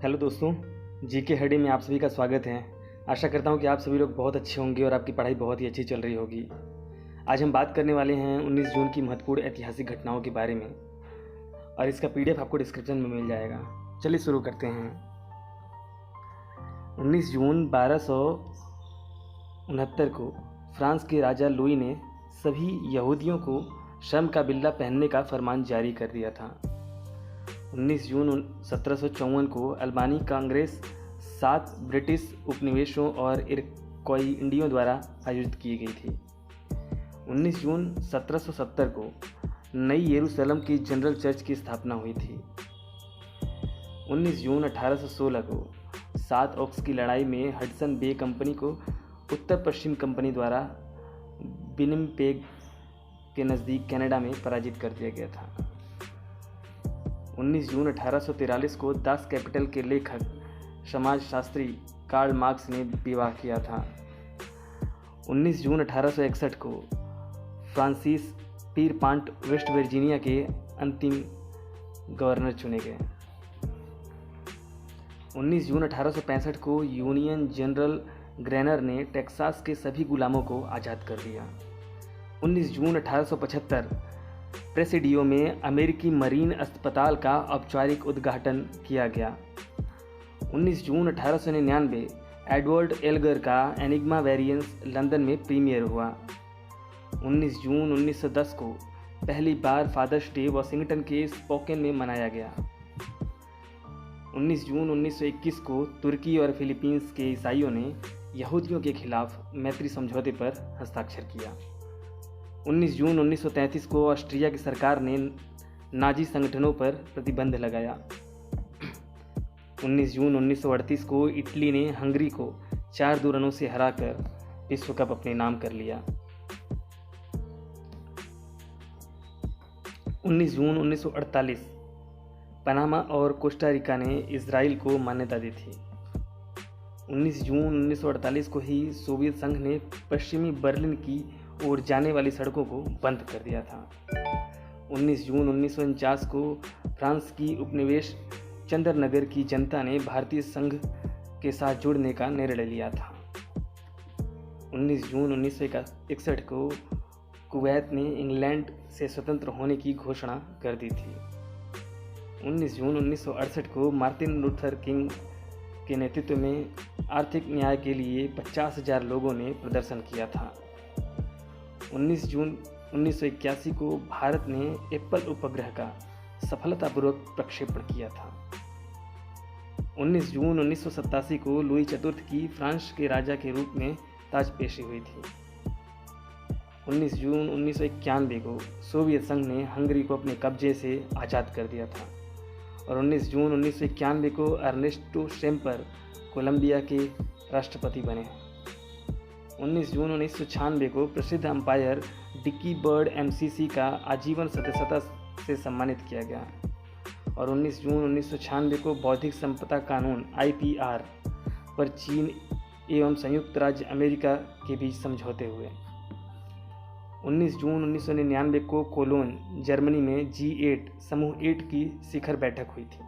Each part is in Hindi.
हेलो दोस्तों, जीके हेडी में आप सभी का स्वागत है। आशा करता हूँ कि आप सभी लोग बहुत अच्छे होंगे और आपकी पढ़ाई बहुत ही अच्छी चल रही होगी। आज हम बात करने वाले हैं 19 जून की महत्वपूर्ण ऐतिहासिक घटनाओं के बारे में और इसका पीडीएफ आपको डिस्क्रिप्शन में मिल जाएगा। चलिए शुरू करते हैं। 19 जून 1269 को फ्रांस के राजा लुई ने सभी यहूदियों को श्रम का बिल्ला पहनने का फरमान जारी कर दिया था। 19 जून 1754 को अल्बानी कांग्रेस 7 ब्रिटिश उपनिवेशों और इरक्वाई इंडियों द्वारा आयोजित की गई थी। 19 जून 1770 को नई यरूशलेम की जनरल चर्च की स्थापना हुई थी। 19 जून 1816 को 7 ओक्स की लड़ाई में हडसन बे कंपनी को उत्तर पश्चिम कंपनी द्वारा विनिपेग के नज़दीक कनाडा में पराजित कर दिया गया था। 19 जून 1843 को दास कैपिटल के लेखक समाजशास्त्री कार्ल मार्क्स ने विवाह किया था। 19 जून 1861 को फ्रांसिस पीरपांट वेस्ट वर्जीनिया के अंतिम गवर्नर चुने गए। 19 जून 1865 को यूनियन जनरल ग्रेनर ने टेक्सास के सभी गुलामों को आज़ाद कर दिया। 19 जून 1875 प्रेसिडियो में अमेरिकी मरीन अस्पताल का औपचारिक उद्घाटन किया गया। 19 जून 1899 एडवर्ड एल्गर का एनिग्मा वेरिएंस लंदन में प्रीमियर हुआ। 19 जून 1910 को पहली बार फादर्स डे वाशिंगटन के स्पोकेन में मनाया गया। 19 जून 1921 को तुर्की और फिलीपींस के ईसाइयों ने यहूदियों के खिलाफ मैत्री समझौते पर हस्ताक्षर किया। 19 जून 1933 को ऑस्ट्रिया की सरकार ने नाजी संगठनों पर प्रतिबंध लगाया। 19 जून 1938 को इटली ने हंगरी को 4-2 रनों से हराकर विश्व कप अपने नाम कर लिया। 19 जून 1948 पनामा और कोस्टारिका ने इजराइल को मान्यता दी थी। 19 जून 1948 को ही सोवियत संघ ने पश्चिमी बर्लिन की ओर जाने वाली सड़कों को बंद कर दिया था। 19 जून 1949 को फ्रांस की उपनिवेश चंद्रनगर की जनता ने भारतीय संघ के साथ जुड़ने का निर्णय लिया था। 19 जून 1961 को कुवैत ने इंग्लैंड से स्वतंत्र होने की घोषणा कर दी थी। 19 जून 1968 को मार्टिन लूथर किंग के नेतृत्व में आर्थिक न्याय के लिए 50,000 लोगों ने प्रदर्शन किया था। 19 जून 1981 को भारत ने एप्पल उपग्रह का सफलतापूर्वक प्रक्षेपण किया था। 19 जून 1987 को लुई चतुर्थ की फ्रांस के राजा के रूप में ताजपेशी हुई थी। 19 जून 1991 को सोवियत संघ ने हंगरी को अपने कब्जे से आज़ाद कर दिया था और 19 जून 1991 को अर्नेस्टो शेम्पर कोलंबिया के राष्ट्रपति बने। 19 जून 1996 को प्रसिद्ध अंपायर डिकी बर्ड एमसीसी का आजीवन सदस्यता से सम्मानित किया गया और 19 जून 1996 को बौद्धिक संपदा कानून IPR पर चीन एवं संयुक्त राज्य अमेरिका के बीच समझौते हुए। 19 जून 1999 को कोलोन जर्मनी में G8 समूह 8 की शिखर बैठक हुई थी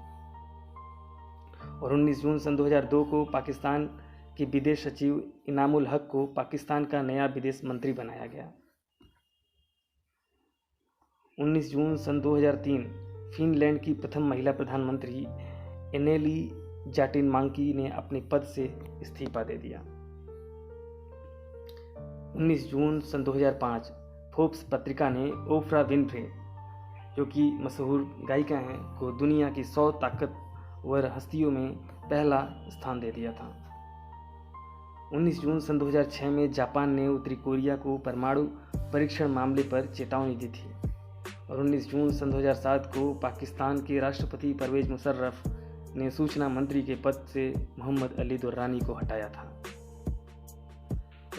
और 19 जून सन 2002 को पाकिस्तान के विदेश सचिव इनामुल हक को पाकिस्तान का नया विदेश मंत्री बनाया गया। 19 जून सन 2003 फिनलैंड की प्रथम महिला प्रधानमंत्री एनेली जाटिनमाकी ने अपने पद से इस्तीफा दे दिया। 19 जून सन 2005 फोर्ब्स पत्रिका ने ओफ्रा विनफ्रे, जो कि मशहूर गायिका हैं, को दुनिया की 100 ताकतवर हस्तियों में पहला स्थान दे दिया था। 19 जून सन 2006 में जापान ने उत्तरी कोरिया को परमाणु परीक्षण मामले पर चेतावनी दी थी और 19 जून सन 2007 को पाकिस्तान के राष्ट्रपति परवेज मुशर्रफ ने सूचना मंत्री के पद से मोहम्मद अली दुर्रानी को हटाया था।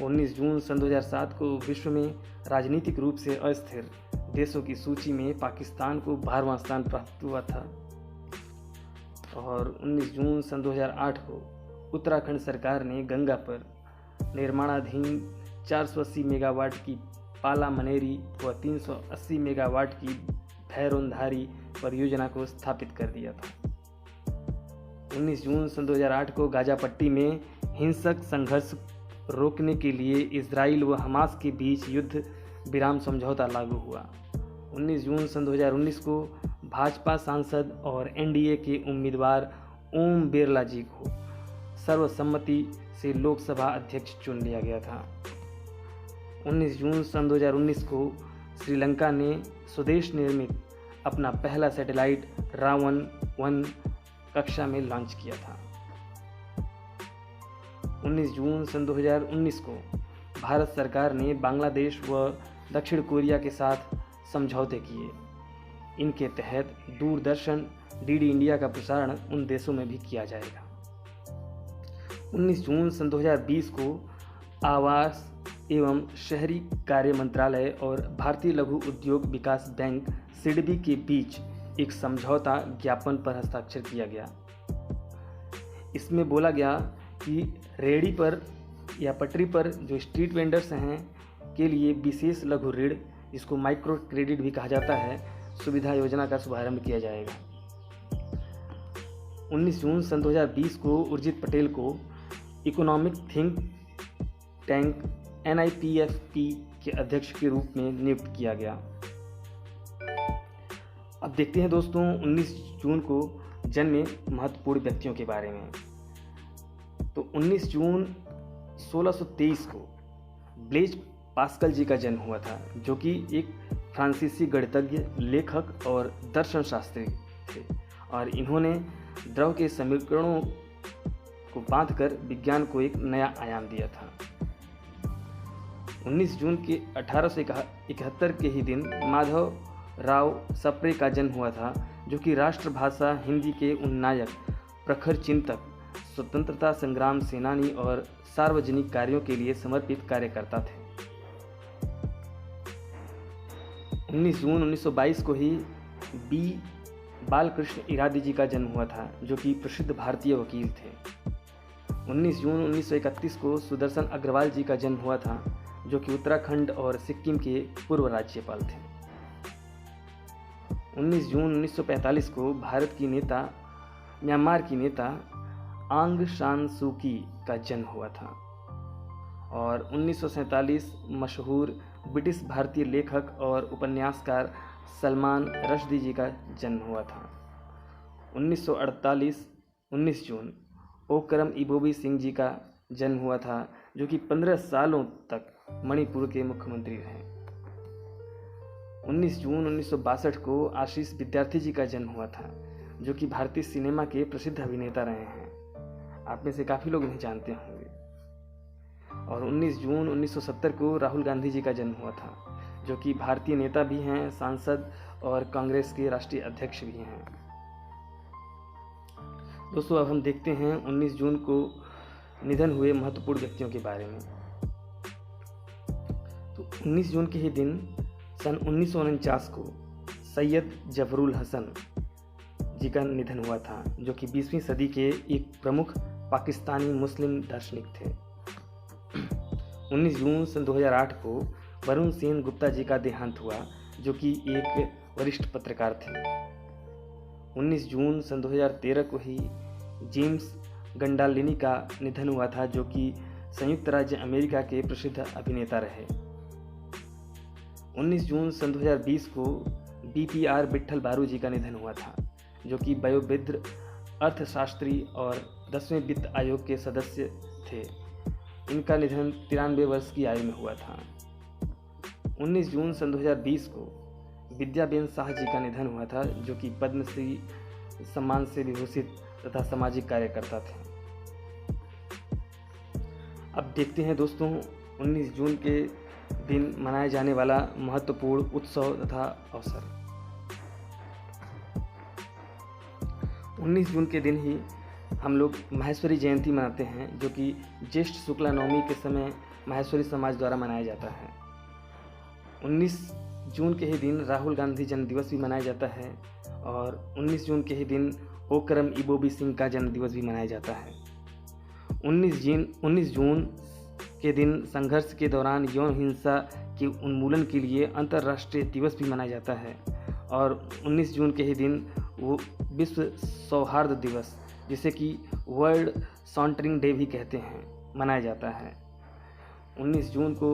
19 जून सन 2007 को विश्व में राजनीतिक रूप से अस्थिर देशों की सूची में पाकिस्तान को 12वां स्थान प्राप्त हुआ था और 19 जून सन 2008 को उत्तराखंड सरकार ने गंगा पर निर्माणाधीन 480 मेगावाट की पाला मनेरी व 380 मेगावाट की भैरोंधारी परियोजना को स्थापित कर दिया था। 19 जून सन 2008 को गाजा पट्टी में हिंसक संघर्ष रोकने के लिए इजराइल व हमास के बीच युद्ध विराम समझौता लागू हुआ। 19 जून सन 2019 को भाजपा सांसद और एनडीए के उम्मीदवार ओम बिरला जी को सर्वसम्मति से लोकसभा अध्यक्ष चुन लिया गया था। 19 जून सन 2019 को श्रीलंका ने स्वदेश निर्मित अपना पहला सैटेलाइट रावण 1 कक्षा में लॉन्च किया था। 19 जून सन 2019 को भारत सरकार ने बांग्लादेश व दक्षिण कोरिया के साथ समझौते किए। इनके तहत दूरदर्शन डीडी इंडिया का प्रसारण उन देशों में भी किया जाएगा। 19 जून सन 2020 को आवास एवं शहरी कार्य मंत्रालय और भारतीय लघु उद्योग विकास बैंक सिडबी के बीच एक समझौता ज्ञापन पर हस्ताक्षर किया गया। इसमें बोला गया कि रेहड़ी पर या पटरी पर जो स्ट्रीट वेंडर्स हैं के लिए विशेष लघु ऋण, जिसको माइक्रो क्रेडिट भी कहा जाता है, सुविधा योजना का शुभारंभ किया जाएगा। 19 जून सन 2020 को उर्जित पटेल को इकोनॉमिक थिंक टैंक NIPFP के अध्यक्ष के रूप में नियुक्त किया गया। अब देखते हैं दोस्तों 19 जून को जन्मे महत्वपूर्ण व्यक्तियों के बारे में। तो 19 जून 1623 को ब्लेज पास्कल जी का जन्म हुआ था, जो कि एक फ्रांसीसी गणितज्ञ, लेखक और दर्शन शास्त्री थे और इन्होंने द्रव के समीकरणों को बांधकर विज्ञान को एक नया आयाम दिया था। 19 जून के 1871 के ही दिन माधव राव सप्रे का जन्म हुआ था, जो कि राष्ट्रभाषा हिंदी के उन नायक, प्रखर चिंतक, स्वतंत्रता संग्राम सेनानी और सार्वजनिक कार्यों के लिए समर्पित कार्यकर्ता थे। 19 जून 1922 को ही बी बालकृष्ण इरादी जी का जन्म हुआ था, जो कि प्रसिद्ध भारतीय वकील थे। 19 जून 1931 को सुदर्शन अग्रवाल जी का जन्म हुआ था, जो कि उत्तराखंड और सिक्किम के पूर्व राज्यपाल थे। 19 जून 1945 को भारत की नेता, म्यांमार की नेता आंग सान सू की का जन्म हुआ था और 1947 मशहूर ब्रिटिश भारतीय लेखक और उपन्यासकार सलमान रश्दी जी का जन्म हुआ था। 1948 19 जून ओकरम इबोबी सिंह जी का जन्म हुआ था, जो कि 15 सालों तक मणिपुर के मुख्यमंत्री रहे। 19 जून 1962 को आशीष विद्यार्थी जी का जन्म हुआ था, जो कि भारतीय सिनेमा के प्रसिद्ध अभिनेता रहे हैं। आप में से काफ़ी लोग इन्हें जानते होंगे। और 19 जून 1970 को राहुल गांधी जी का जन्म हुआ था, जो कि भारतीय नेता भी हैं, सांसद और कांग्रेस के राष्ट्रीय अध्यक्ष भी हैं। दोस्तों अब हम देखते हैं 19 जून को निधन हुए महत्वपूर्ण व्यक्तियों के बारे में। तो 19 जून के ही दिन सन 1949 को सैयद जफरुल हसन जी का निधन हुआ था, जो कि 20वीं सदी के एक प्रमुख पाकिस्तानी मुस्लिम दार्शनिक थे। 19 जून सन 2008 को वरुण सेन गुप्ता जी का देहांत हुआ, जो कि एक वरिष्ठ पत्रकार थे। 19 जून सन 2013 को ही जेम्स गंडालिनी का निधन हुआ था, जो कि संयुक्त राज्य अमेरिका के प्रसिद्ध अभिनेता रहे। 19 जून सन 2020 को BPR विट्ठल बारू जी का निधन हुआ था, जो कि वयोवृद्ध अर्थशास्त्री और 10वें वित्त आयोग के सदस्य थे। इनका निधन 93 वर्ष की आयु में हुआ था। 19 जून सन 2020 को विद्याबेन शाह जी का निधन हुआ था, जो कि पद्मश्री सम्मान से विभूषित तथा सामाजिक कार्यकर्ता थे। अब देखते हैं दोस्तों 19 जून के दिन मनाया जाने वाला महत्वपूर्ण उत्सव तथा अवसर। 19 जून के दिन ही हम लोग माहेश्वरी जयंती मनाते हैं, जो कि ज्येष्ठ शुक्ला नवमी के समय माहेश्वरी समाज द्वारा मनाया जाता है। 19 जून के ही दिन राहुल गांधी जन्म दिवस भी मनाया जाता है और 19 जून के ही दिन ओकरम इबोबी सिंह का जन्म दिवस भी मनाया जाता है। 19 जून के दिन संघर्ष के दौरान यौन हिंसा के उन्मूलन के लिए अंतर्राष्ट्रीय दिवस भी मनाया जाता है और 19 जून के ही दिन वो विश्व सौहार्द दिवस, जिसे कि वर्ल्ड सॉन्टरिंग डे भी कहते हैं, मनाया जाता है। 19 जून को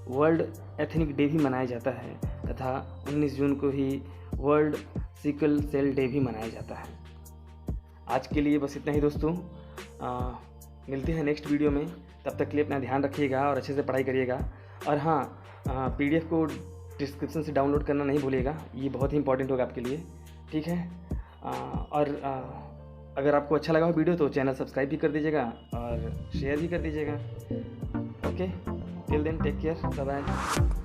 वर्ल्ड एथनिक डे भी मनाया जाता है तथा 19 जून को ही वर्ल्ड सिकल सेल डे भी मनाया जाता है। आज के लिए बस इतना ही दोस्तों, मिलते हैं नेक्स्ट वीडियो में। तब तक के लिए अपना ध्यान रखिएगा और अच्छे से पढ़ाई करिएगा। और हाँ, PDF को डिस्क्रिप्शन से डाउनलोड करना नहीं भूलिएगा, ये बहुत ही इंपॉर्टेंट होगा आपके लिए, ठीक है। और अगर आपको अच्छा लगा हो वीडियो तो चैनल सब्सक्राइब भी कर दीजिएगा और शेयर भी कर दीजिएगा। Okay, till then take care, bye bye.